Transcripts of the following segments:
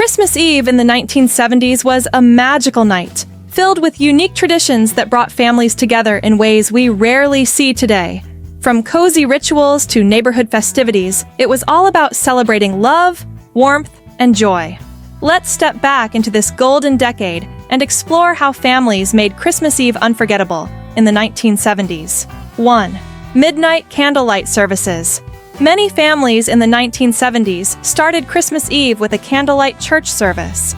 Christmas Eve in the 1970s was a magical night, filled with unique traditions that brought families together in ways we rarely see today. From cozy rituals to neighborhood festivities, it was all about celebrating love, warmth, and joy. Let's step back into this golden decade and explore how families made Christmas Eve unforgettable in the 1970s. 1. Midnight candlelight services. Many families in the 1970s started Christmas Eve with a candlelight church service.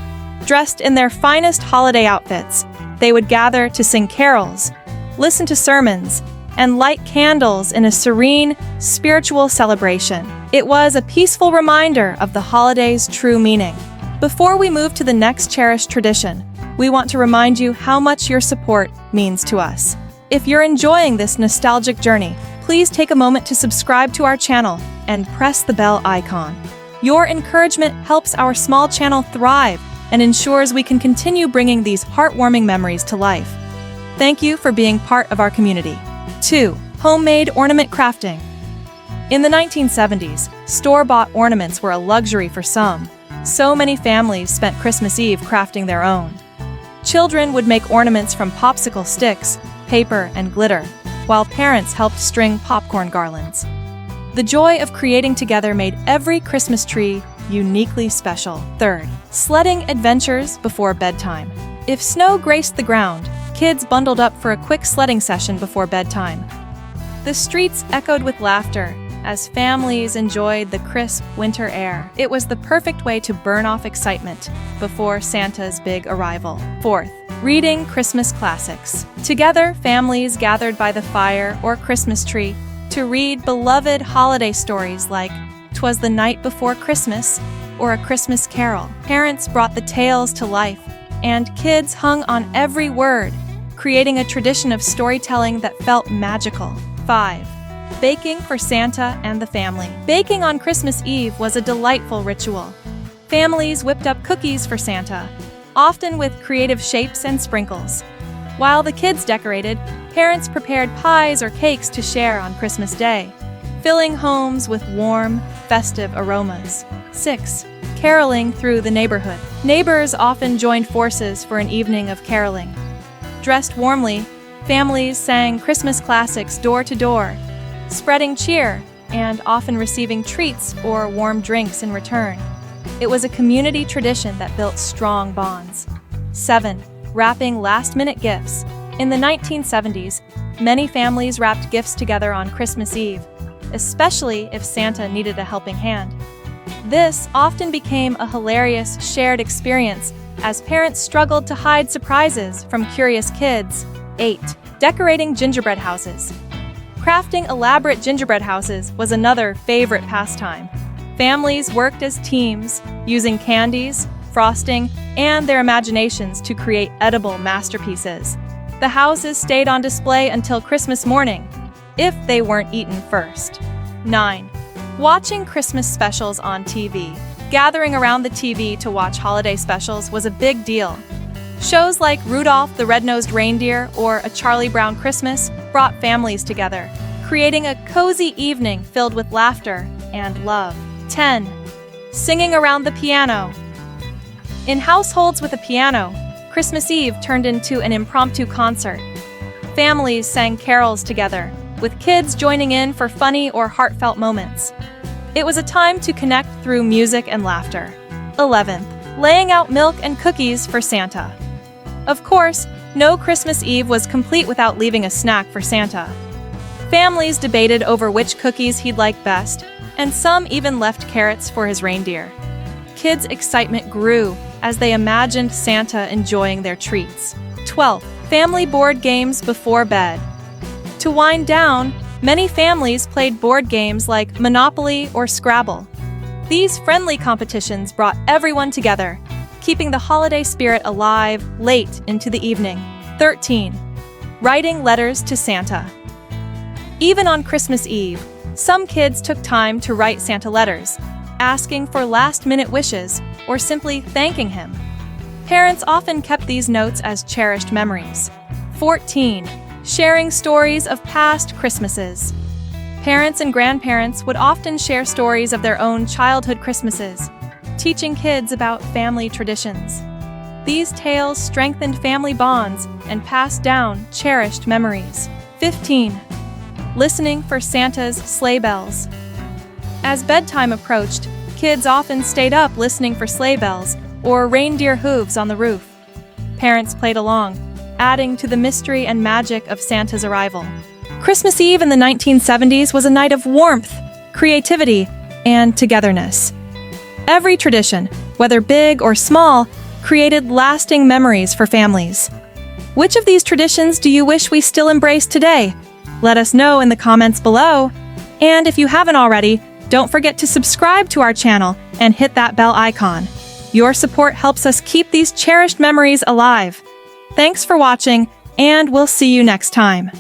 Dressed in their finest holiday outfits, they would gather to sing carols, listen to sermons, and light candles in a serene, spiritual celebration. It was a peaceful reminder of the holiday's true meaning. Before we move to the next cherished tradition, we want to remind you how much your support means to us. If you're enjoying this nostalgic journey, please take a moment to subscribe to our channel and press the bell icon. Your encouragement helps our small channel thrive and ensures we can continue bringing these heartwarming memories to life. Thank you for being part of our community. 2. Homemade ornament crafting. In the 1970s, store-bought ornaments were a luxury for some. So many families spent Christmas Eve crafting their own. Children would make ornaments from popsicle sticks, paper, and glitter, while parents helped string popcorn garlands. The joy of creating together made every Christmas tree uniquely special. 3. Sledding adventures before bedtime. If snow graced the ground, kids bundled up for a quick sledding session before bedtime. The streets echoed with laughter as families enjoyed the crisp winter air. It was the perfect way to burn off excitement before Santa's big arrival. 4. Reading Christmas classics. Together, families gathered by the fire or Christmas tree to read beloved holiday stories like "'Twas the Night Before Christmas" or "A Christmas Carol." Parents brought the tales to life, and kids hung on every word, creating a tradition of storytelling that felt magical. 5. Baking for Santa and the family. Baking on Christmas Eve was a delightful ritual. Families whipped up cookies for Santa, often with creative shapes and sprinkles. While the kids decorated, parents prepared pies or cakes to share on Christmas Day, filling homes with warm, festive aromas. 6. Caroling through the neighborhood. Neighbors often joined forces for an evening of caroling. Dressed warmly, families sang Christmas classics door to door, spreading cheer and often receiving treats or warm drinks in return. It was a community tradition that built strong bonds. 7. Wrapping last-minute gifts. In the 1970s, many families wrapped gifts together on Christmas Eve, especially if Santa needed a helping hand. This often became a hilarious shared experience as parents struggled to hide surprises from curious kids. 8. Decorating gingerbread houses. Crafting elaborate gingerbread houses was another favorite pastime. Families worked as teams, using candies, frosting, and their imaginations to create edible masterpieces. The houses stayed on display until Christmas morning, if they weren't eaten first. 9. Watching Christmas specials on TV. Gathering around the TV to watch holiday specials was a big deal. Shows like Rudolph the Red-Nosed Reindeer or A Charlie Brown Christmas brought families together, creating a cozy evening filled with laughter and love. 10. Singing around the piano. In households with a piano, Christmas Eve turned into an impromptu concert. Families sang carols together, with kids joining in for funny or heartfelt moments. It was a time to connect through music and laughter. 11. Laying out milk and cookies for Santa. Of course, no Christmas Eve was complete without leaving a snack for Santa. Families debated over which cookies he'd like best, and some even left carrots for his reindeer. Kids' excitement grew as they imagined Santa enjoying their treats. 12. Family board games before bed. To wind down, many families played board games like Monopoly or Scrabble. These friendly competitions brought everyone together, keeping the holiday spirit alive late into the evening. 13. Writing letters to Santa. Even on Christmas Eve, some kids took time to write Santa letters, asking for last-minute wishes or simply thanking him. Parents often kept these notes as cherished memories. 14. Sharing stories of past Christmases. Parents and grandparents would often share stories of their own childhood Christmases, teaching kids about family traditions. These tales strengthened family bonds and passed down cherished memories. 15. Listening for Santa's sleigh bells. As bedtime approached, kids often stayed up listening for sleigh bells or reindeer hooves on the roof. Parents played along, adding to the mystery and magic of Santa's arrival. Christmas Eve in the 1970s was a night of warmth, creativity, and togetherness. Every tradition, whether big or small, created lasting memories for families. Which of these traditions do you wish we still embrace today? Let us know in the comments below. And if you haven't already, don't forget to subscribe to our channel and hit that bell icon. Your support helps us keep these cherished memories alive. Thanks for watching, and we'll see you next time.